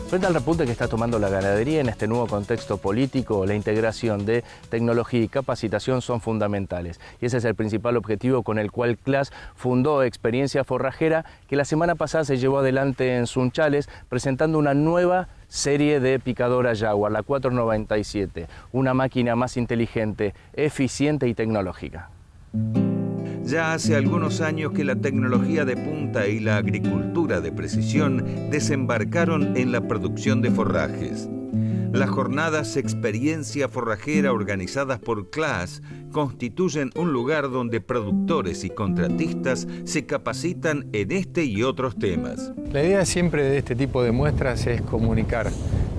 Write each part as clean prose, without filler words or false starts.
Frente al repunte que está tomando la ganadería en este nuevo contexto político, la integración de tecnología y capacitación son fundamentales. Y ese es el principal objetivo con el cual CLAS fundó Experiencia Forrajera, que la semana pasada se llevó adelante en Sunchales, presentando una nueva serie de picadora Jaguar, la 497, una máquina más inteligente, eficiente y tecnológica. Ya hace algunos años que la tecnología de punta y la agricultura de precisión desembarcaron en la producción de forrajes. Las jornadas Experiencia Forrajera organizadas por CLAS constituyen un lugar donde productores y contratistas se capacitan en este y otros temas. La idea siempre de este tipo de muestras es comunicar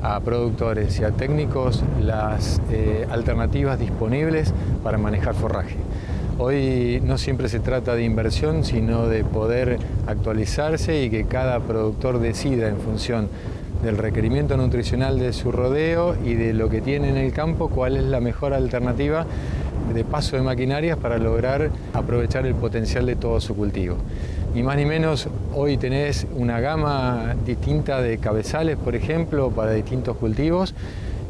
a productores y a técnicos las alternativas disponibles para manejar forraje. Hoy no siempre se trata de inversión, sino de poder actualizarse y que cada productor decida en función del requerimiento nutricional de su rodeo y de lo que tiene en el campo, cuál es la mejor alternativa de paso de maquinarias para lograr aprovechar el potencial de todo su cultivo. Ni más ni menos, hoy tenés una gama distinta de cabezales, por ejemplo, para distintos cultivos,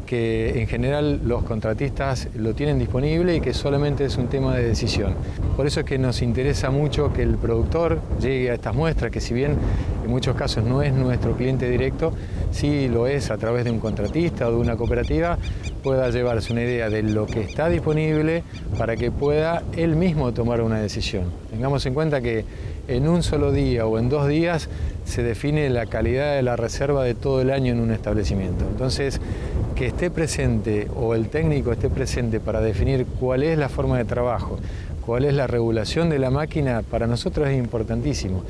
que en general los contratistas lo tienen disponible y que solamente es un tema de decisión. Por eso es que nos interesa mucho que el productor llegue a estas muestras, que si bien en muchos casos no es nuestro cliente directo, sí lo es a través de un contratista o de una cooperativa, pueda llevarse una idea de lo que está disponible para que pueda él mismo tomar una decisión. Tengamos en cuenta que en un solo día o en 2 días se define la calidad de la reserva de todo el año en un establecimiento. Entonces, que esté presente o el técnico esté presente para definir cuál es la forma de trabajo, cuál es la regulación de la máquina, para nosotros es importantísimo.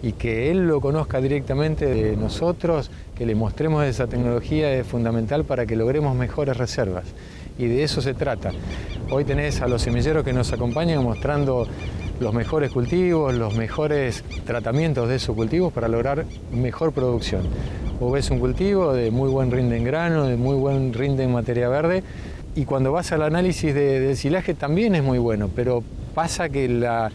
Y que él lo conozca directamente de nosotros, que le mostremos esa tecnología, es fundamental para que logremos mejores reservas. Y de eso se trata. Hoy tenés a los semilleros que nos acompañan mostrando los mejores cultivos, los mejores tratamientos de esos cultivos para lograr mejor producción. Vos ves un cultivo de muy buen rinde en grano, de muy buen rinde en materia verde, y cuando vas al análisis del silaje también es muy bueno, pero pasa que la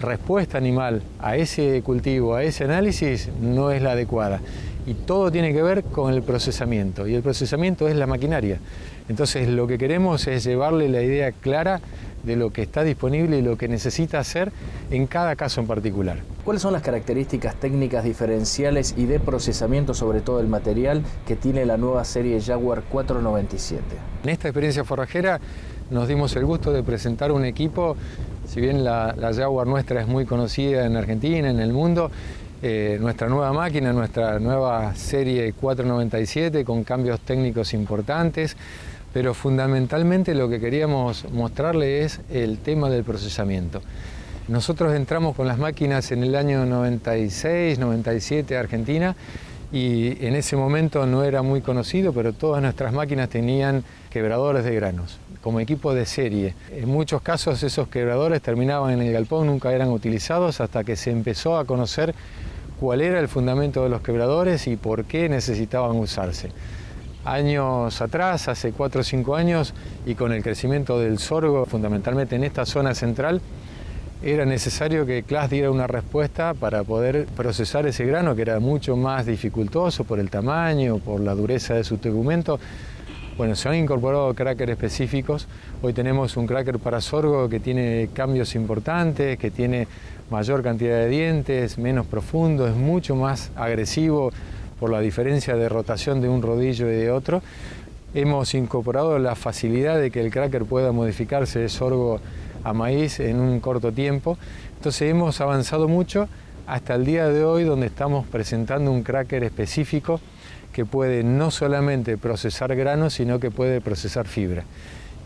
respuesta animal a ese cultivo, a ese análisis, no es la adecuada. Y todo tiene que ver con el procesamiento, y el procesamiento es la maquinaria. Entonces lo que queremos es llevarle la idea clara de lo que está disponible y lo que necesita hacer en cada caso en particular. ¿Cuáles son las características técnicas diferenciales y de procesamiento, sobre todo el material, que tiene la nueva serie Jaguar 497? En esta experiencia forrajera nos dimos el gusto de presentar un equipo, si bien la Jaguar nuestra es muy conocida en Argentina, en el mundo, nuestra nueva máquina, nuestra nueva serie 497 con cambios técnicos importantes, pero fundamentalmente lo que queríamos mostrarle es el tema del procesamiento. Nosotros entramos con las máquinas en el año 96, 97 a Argentina, y en ese momento no era muy conocido, pero todas nuestras máquinas tenían quebradores de granos como equipo de serie. En muchos casos esos quebradores terminaban en el galpón, nunca eran utilizados hasta que se empezó a conocer cuál era el fundamento de los quebradores y por qué necesitaban usarse. Años atrás, hace 4 o 5 años, y con el crecimiento del sorgo, fundamentalmente en esta zona central, era necesario que CLAS diera una respuesta para poder procesar ese grano, que era mucho más dificultoso por el tamaño, por la dureza de su tegumento. Bueno, se han incorporado crackers específicos. Hoy tenemos un cracker para sorgo que tiene cambios importantes, que tiene mayor cantidad de dientes, menos profundo, es mucho más agresivo por la diferencia de rotación de un rodillo y de otro. Hemos incorporado la facilidad de que el cracker pueda modificarse de sorgo a maíz en un corto tiempo. Entonces hemos avanzado mucho hasta el día de hoy, donde estamos presentando un cracker específico que puede no solamente procesar granos, sino que puede procesar fibra.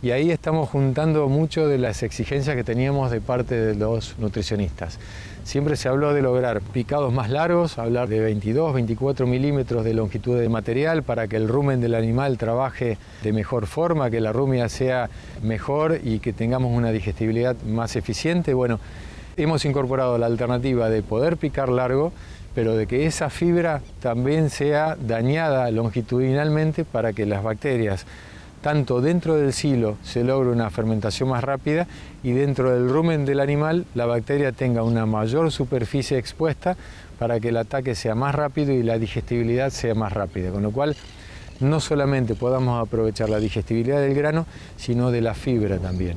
Y ahí estamos juntando mucho de las exigencias que teníamos de parte de los nutricionistas. Siempre se habló de lograr picados más largos, hablar de 22, 24 milímetros de longitud de material para que el rumen del animal trabaje de mejor forma, que la rumia sea mejor y que tengamos una digestibilidad más eficiente. Bueno, hemos incorporado la alternativa de poder picar largo, pero de que esa fibra también sea dañada longitudinalmente para que las bacterias tanto dentro del silo se logra una fermentación más rápida y dentro del rumen del animal la bacteria tenga una mayor superficie expuesta para que el ataque sea más rápido y la digestibilidad sea más rápida, con lo cual no solamente podamos aprovechar la digestibilidad del grano, sino de la fibra también.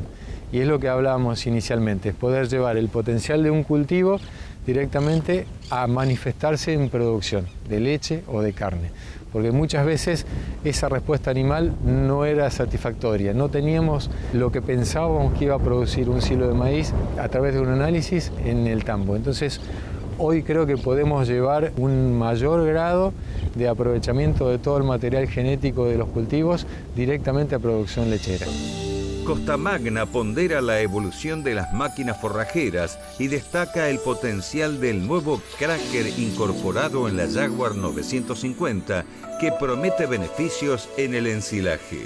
Y es lo que hablábamos inicialmente, es poder llevar el potencial de un cultivo directamente a manifestarse en producción de leche o de carne. Porque muchas veces esa respuesta animal no era satisfactoria, no teníamos lo que pensábamos que iba a producir un silo de maíz a través de un análisis en el tambo. Entonces, hoy creo que podemos llevar un mayor grado de aprovechamiento de todo el material genético de los cultivos directamente a producción lechera. Costamagna pondera la evolución de las máquinas forrajeras y destaca el potencial del nuevo cracker incorporado en la Jaguar 950, que promete beneficios en el ensilaje.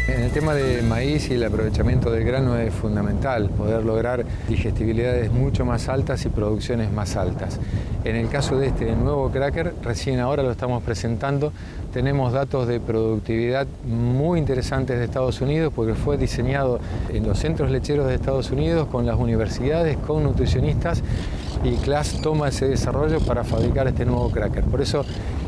En el tema de maíz y el aprovechamiento del grano es fundamental poder lograr digestibilidades mucho más altas y producciones más altas. En el caso de este nuevo cracker, recién ahora lo estamos presentando, tenemos datos de productividad muy interesantes de Estados Unidos porque fue diseñado en los centros lecheros de Estados Unidos con las universidades, con nutricionistas, y CLAS toma ese desarrollo para fabricar este nuevo cracker. Por eso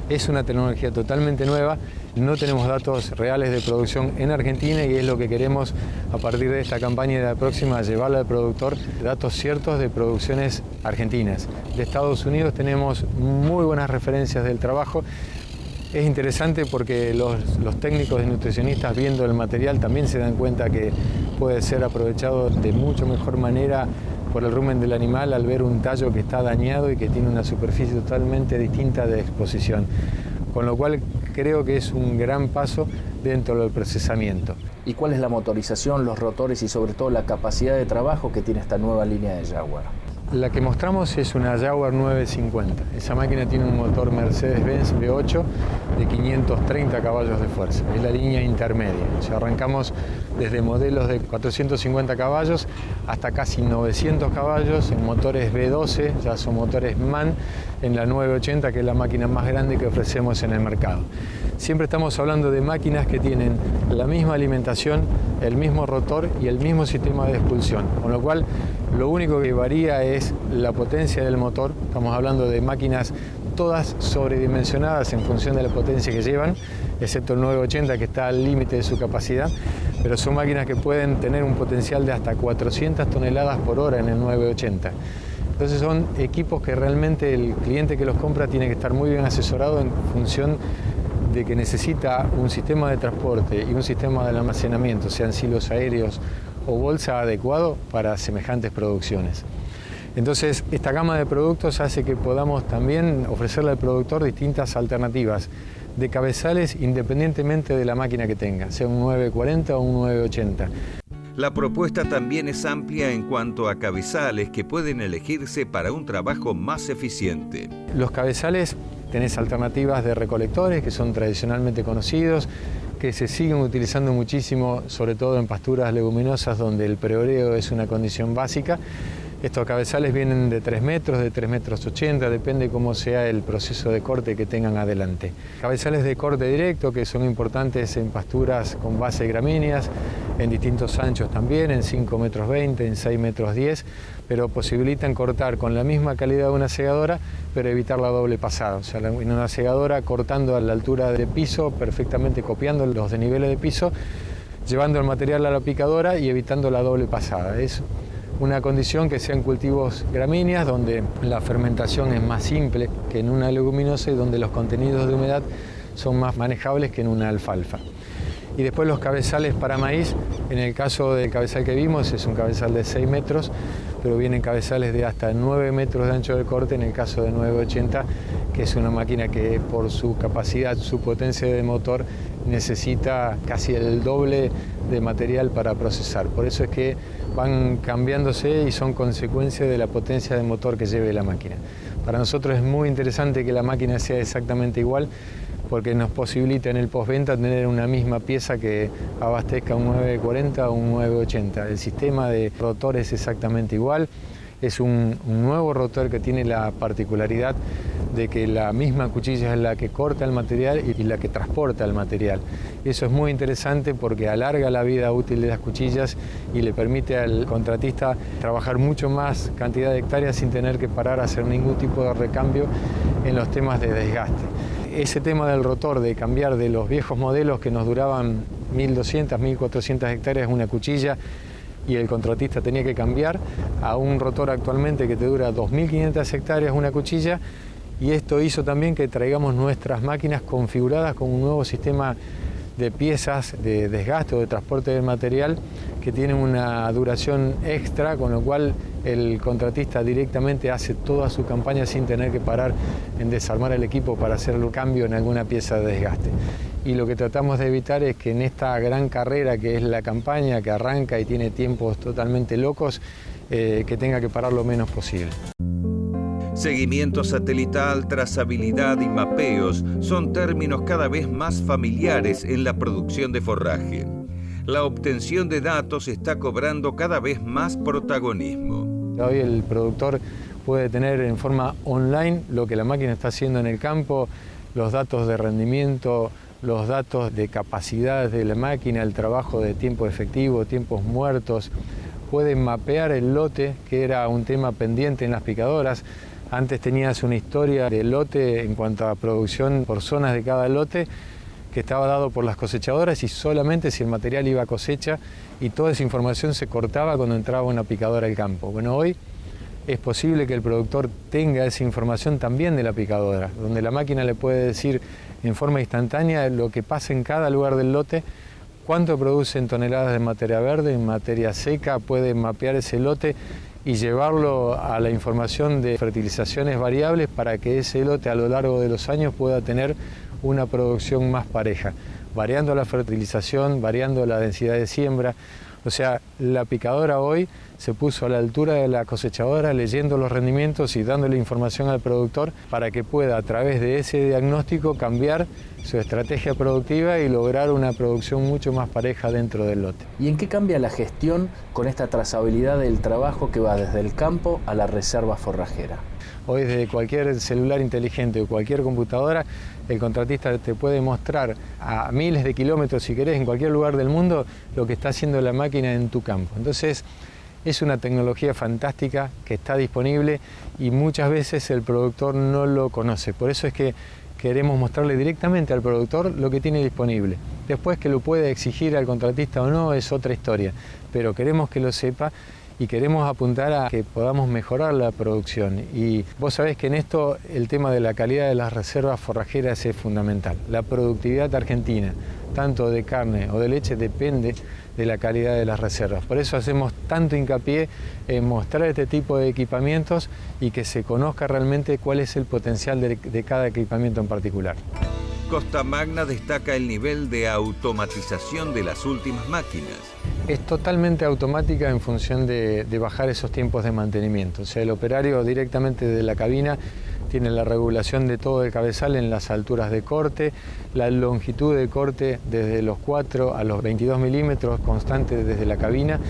es una tecnología totalmente nueva, no tenemos datos reales de producción en Argentina y es lo que queremos a partir de esta campaña y de la próxima, llevarle al productor datos ciertos de producciones argentinas. De Estados Unidos tenemos muy buenas referencias del trabajo. Es interesante porque los técnicos y nutricionistas viendo el material también se dan cuenta que puede ser aprovechado de mucho mejor manera por el rumen del animal al ver un tallo que está dañado y que tiene una superficie totalmente distinta de exposición. Con lo cual creo que es un gran paso dentro del procesamiento. ¿Y cuál es la motorización, los rotores y sobre todo la capacidad de trabajo que tiene esta nueva línea de Jaguar? La que mostramos es una Jaguar 950. Esa máquina tiene un motor Mercedes-Benz V8 de 530 caballos de fuerza. Es la línea intermedia. O sea, arrancamos desde modelos de 450 caballos hasta casi 900 caballos en motores V12, ya son motores MAN, en la 980, que es la máquina más grande que ofrecemos en el mercado. Siempre estamos hablando de máquinas que tienen la misma alimentación, el mismo rotor y el mismo sistema de expulsión, con lo cual lo único que varía es la potencia del motor. Estamos hablando de máquinas todas sobredimensionadas en función de la potencia que llevan, excepto el 980 que está al límite de su capacidad, pero son máquinas que pueden tener un potencial de hasta 400 toneladas por hora en el 980. Entonces son equipos que realmente el cliente que los compra tiene que estar muy bien asesorado en función de que necesita un sistema de transporte y un sistema de almacenamiento, sean silos aéreos o bolsa adecuado para semejantes producciones. Entonces, esta gama de productos hace que podamos también ofrecerle al productor distintas alternativas de cabezales independientemente de la máquina que tenga, sea un 940 o un 980. La propuesta también es amplia en cuanto a cabezales que pueden elegirse para un trabajo más eficiente. Los cabezales, tenés alternativas de recolectores que son tradicionalmente conocidos, que se siguen utilizando muchísimo, sobre todo en pasturas leguminosas donde el preoreo es una condición básica. Estos cabezales vienen de 3 metros, de 3,80 metros, depende cómo sea el proceso de corte que tengan adelante. Cabezales de corte directo que son importantes en pasturas con base gramíneas, en distintos anchos también, en 5,20 metros, en 6,10 metros, pero posibilitan cortar con la misma calidad de una segadora, pero evitar la doble pasada. O sea, en una segadora cortando a la altura de piso, perfectamente copiando los desniveles de piso, llevando el material a la picadora y evitando la doble pasada. Es una condición que sea en cultivos gramíneas, donde la fermentación es más simple que en una leguminosa y donde los contenidos de humedad son más manejables que en una alfalfa. Y después los cabezales para maíz, en el caso del cabezal que vimos es un cabezal de 6 metros, pero vienen cabezales de hasta 9 metros de ancho de corte en el caso de 980, que es una máquina que por su capacidad, su potencia de motor, necesita casi el doble de material para procesar. Por eso es que van cambiándose y son consecuencia de la potencia de motor que lleve la máquina. Para nosotros es muy interesante que la máquina sea exactamente igual, porque nos posibilita en el postventa tener una misma pieza que abastezca un 940 o un 980. El sistema de rotor es exactamente igual, Es un nuevo rotor que tiene la particularidad de que la misma cuchilla es la que corta el material y la que transporta el material. Eso es muy interesante porque alarga la vida útil de las cuchillas y le permite al contratista trabajar mucho más cantidad de hectáreas sin tener que parar a hacer ningún tipo de recambio en los temas de desgaste. Ese tema del rotor, de cambiar de los viejos modelos que nos duraban 1.200, 1.400 hectáreas una cuchilla, y el contratista tenía que cambiar a un rotor actualmente que te dura 2.500 hectáreas una cuchilla, y esto hizo también que traigamos nuestras máquinas configuradas con un nuevo sistema de piezas de desgaste o de transporte del material que tienen una duración extra, con lo cual el contratista directamente hace toda su campaña sin tener que parar en desarmar el equipo para hacer el cambio en alguna pieza de desgaste. Y lo que tratamos de evitar es que en esta gran carrera que es la campaña, que arranca y tiene tiempos totalmente locos, que tenga que parar lo menos posible. Seguimiento satelital, trazabilidad y mapeos son términos cada vez más familiares en la producción de forraje. La obtención de datos está cobrando cada vez más protagonismo. Hoy el productor puede tener en forma online lo que la máquina está haciendo en el campo, los datos de rendimiento, los datos de capacidad de la máquina, el trabajo de tiempo efectivo, tiempos muertos. Pueden mapear el lote, que era un tema pendiente en las picadoras. Antes tenías una historia del lote en cuanto a producción por zonas de cada lote que estaba dado por las cosechadoras y solamente si el material iba a cosecha, y toda esa información se cortaba cuando entraba una picadora al campo. Bueno, hoy es posible que el productor tenga esa información también de la picadora, donde la máquina le puede decir en forma instantánea lo que pasa en cada lugar del lote, cuánto produce en toneladas de materia verde, en materia seca, puede mapear ese lote y llevarlo a la información de fertilizaciones variables para que ese lote a lo largo de los años pueda tener una producción más pareja, variando la fertilización, variando la densidad de siembra. O sea, la picadora hoy se puso a la altura de la cosechadora leyendo los rendimientos y dándole información al productor para que pueda a través de ese diagnóstico cambiar su estrategia productiva y lograr una producción mucho más pareja dentro del lote. ¿Y en qué cambia la gestión con esta trazabilidad del trabajo que va desde el campo a la reserva forrajera? Hoy desde cualquier celular inteligente o cualquier computadora, el contratista te puede mostrar a miles de kilómetros, si querés, en cualquier lugar del mundo, lo que está haciendo la máquina en tu campo. Entonces, es una tecnología fantástica que está disponible y muchas veces el productor no lo conoce. Por eso es que queremos mostrarle directamente al productor lo que tiene disponible. Después que lo puede exigir al contratista o no es otra historia, pero queremos que lo sepa y queremos apuntar a que podamos mejorar la producción. Y vos sabés que en esto el tema de la calidad de las reservas forrajeras es fundamental. La productividad argentina, tanto de carne o de leche, depende de la calidad de las reservas. Por eso hacemos tanto hincapié en mostrar este tipo de equipamientos y que se conozca realmente cuál es el potencial de cada equipamiento en particular. Costa Magna destaca el nivel de automatización de las últimas máquinas. Es totalmente automática en función de bajar esos tiempos de mantenimiento. O sea, el operario directamente de la cabina tiene la regulación de todo el cabezal en las alturas de corte, la longitud de corte desde los 4 a los 22 milímetros constante desde la cabina.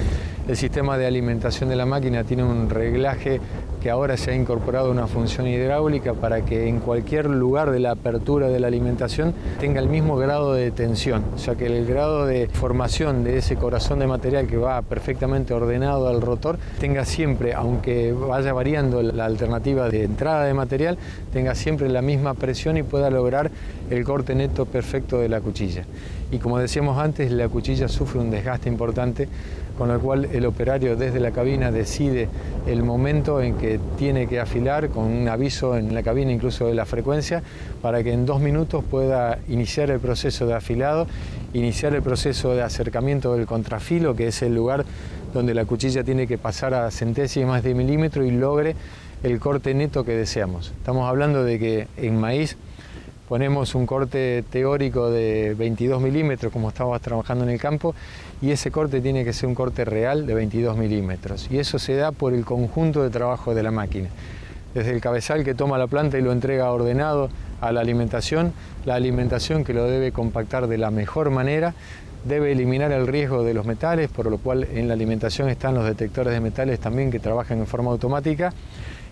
El sistema de alimentación de la máquina tiene un reglaje que ahora se ha incorporado una función hidráulica para que en cualquier lugar de la apertura de la alimentación tenga el mismo grado de tensión, o sea que el grado de formación de ese corazón de material que va perfectamente ordenado al rotor tenga siempre, aunque vaya variando la alternativa de entrada de material, tenga siempre la misma presión y pueda lograr el corte neto perfecto de la cuchilla. Y como decíamos antes, la cuchilla sufre un desgaste importante, con lo cual el operario desde la cabina decide el momento en que tiene que afilar, con un aviso en la cabina incluso de la frecuencia, para que en 2 minutos pueda iniciar el proceso de afilado, iniciar el proceso de acercamiento del contrafilo, que es el lugar donde la cuchilla tiene que pasar a centésimas de milímetro y logre el corte neto que deseamos. Estamos hablando de que en maíz ponemos un corte teórico de 22 milímetros, como estábamos trabajando en el campo, y ese corte tiene que ser un corte real de 22 milímetros. Y eso se da por el conjunto de trabajo de la máquina. Desde el cabezal que toma la planta y lo entrega ordenado a la alimentación que lo debe compactar de la mejor manera, debe eliminar el riesgo de los metales, por lo cual en la alimentación están los detectores de metales también que trabajan en forma automática,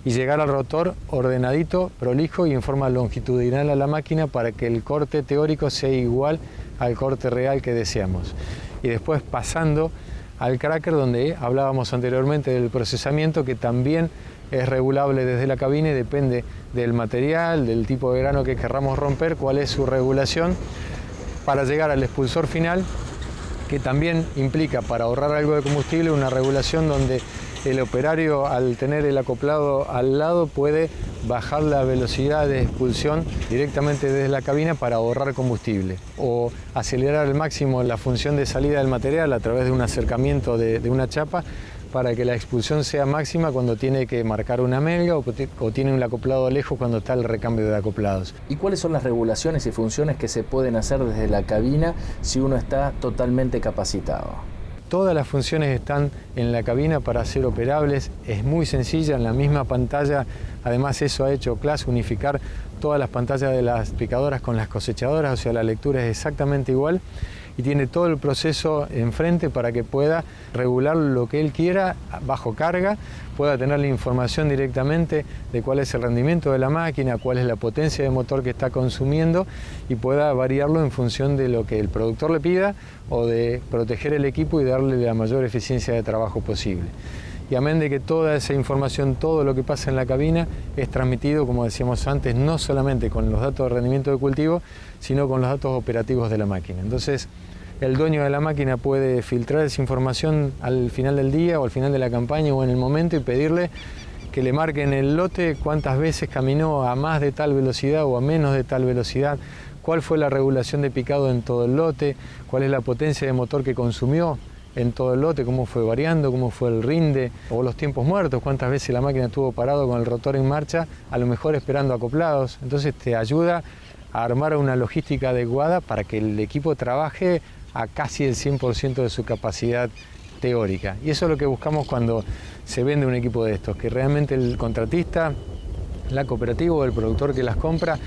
y llegar al rotor ordenadito, prolijo y en forma longitudinal a la máquina para que el corte teórico sea igual al corte real que deseamos. Y después pasando al cracker, donde hablábamos anteriormente del procesamiento, que también es regulable desde la cabina y depende del material, del tipo de grano que querramos romper, cuál es su regulación, para llegar al expulsor final, que también implica, para ahorrar algo de combustible, una regulación donde el operario, al tener el acoplado al lado, puede bajar la velocidad de expulsión directamente desde la cabina para ahorrar combustible, o acelerar al máximo la función de salida del material a través de un acercamiento de una chapa para que la expulsión sea máxima cuando tiene que marcar una melga o tiene un acoplado lejos cuando está el recambio de acoplados. ¿Y cuáles son las regulaciones y funciones que se pueden hacer desde la cabina si uno está totalmente capacitado? Todas las funciones están en la cabina para ser operables, es muy sencilla, en la misma pantalla. Además, eso ha hecho CLAAS, unificar todas las pantallas de las picadoras con las cosechadoras, o sea, la lectura es exactamente igual y tiene todo el proceso enfrente para que pueda regular lo que él quiera bajo carga, pueda tener la información directamente de cuál es el rendimiento de la máquina, cuál es la potencia de motor que está consumiendo y pueda variarlo en función de lo que el productor le pida o de proteger el equipo y darle la mayor eficiencia de trabajo posible. Y amén de que toda esa información, todo lo que pasa en la cabina es transmitido, como decíamos antes, no solamente con los datos de rendimiento de cultivo, sino con los datos operativos de la máquina. Entonces, el dueño de la máquina puede filtrar esa información al final del día o al final de la campaña o en el momento y pedirle que le marquen el lote cuántas veces caminó a más de tal velocidad o a menos de tal velocidad, cuál fue la regulación de picado en todo el lote, cuál es la potencia de motor que consumió en todo el lote, cómo fue variando, cómo fue el rinde o los tiempos muertos, cuántas veces la máquina estuvo parado con el rotor en marcha, a lo mejor esperando acoplados. Entonces te ayuda a armar una logística adecuada para que el equipo trabaje a casi el 100% de su capacidad teórica. Y eso es lo que buscamos cuando se vende un equipo de estos, que realmente el contratista, la cooperativa o el productor que las compra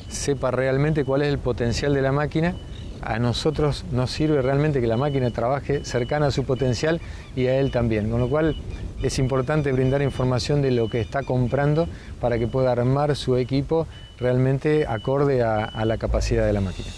sepa realmente cuál es el potencial de la máquina. A nosotros nos sirve realmente que la máquina trabaje cercana a su potencial y a él también, con lo cual es importante brindar información de lo que está comprando para que pueda armar su equipo realmente acorde a la capacidad de la máquina.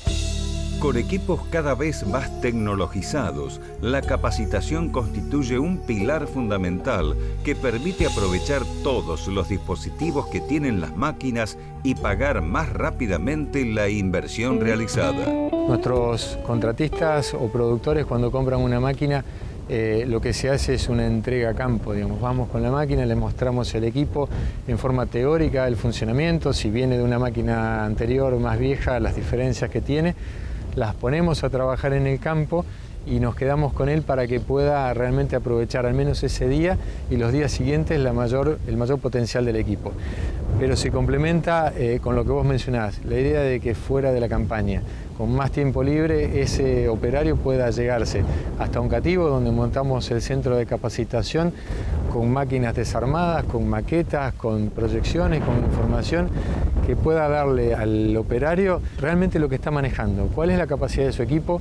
Con equipos cada vez más tecnologizados, la capacitación constituye un pilar fundamental que permite aprovechar todos los dispositivos que tienen las máquinas y pagar más rápidamente la inversión realizada. Nuestros contratistas o productores, cuando compran una máquina, lo que se hace es una entrega a campo, digamos. Vamos con la máquina, le mostramos el equipo en forma teórica, el funcionamiento, si viene de una máquina anterior o más vieja, las diferencias que tiene, las ponemos a trabajar en el campo y nos quedamos con él para que pueda realmente aprovechar al menos ese día y los días siguientes el mayor potencial del equipo. Pero se complementa con lo que vos mencionás, la idea de que fuera de la campaña, con más tiempo libre, ese operario pueda llegarse hasta un cativo donde montamos el centro de capacitación con máquinas desarmadas, con maquetas, con proyecciones, con información que pueda darle al operario realmente lo que está manejando, cuál es la capacidad de su equipo,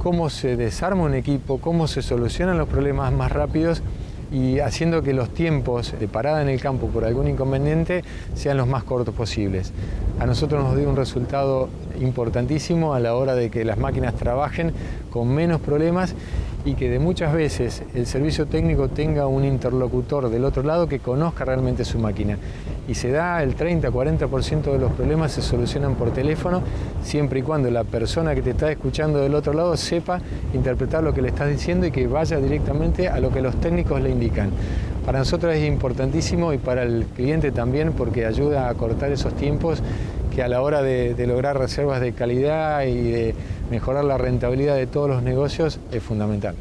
cómo se desarma un equipo, cómo se solucionan los problemas más rápidos y haciendo que los tiempos de parada en el campo por algún inconveniente sean los más cortos posibles. A nosotros nos dio un resultado importantísimo a la hora de que las máquinas trabajen con menos problemas y que de muchas veces el servicio técnico tenga un interlocutor del otro lado que conozca realmente su máquina. Y se da el 30-40% de los problemas se solucionan por teléfono, siempre y cuando la persona que te está escuchando del otro lado sepa interpretar lo que le estás diciendo y que vaya directamente a lo que los técnicos le indican. Para nosotros es importantísimo y para el cliente también porque ayuda a cortar esos tiempos que a la hora de lograr reservas de calidad y de mejorar la rentabilidad de todos los negocios es fundamental.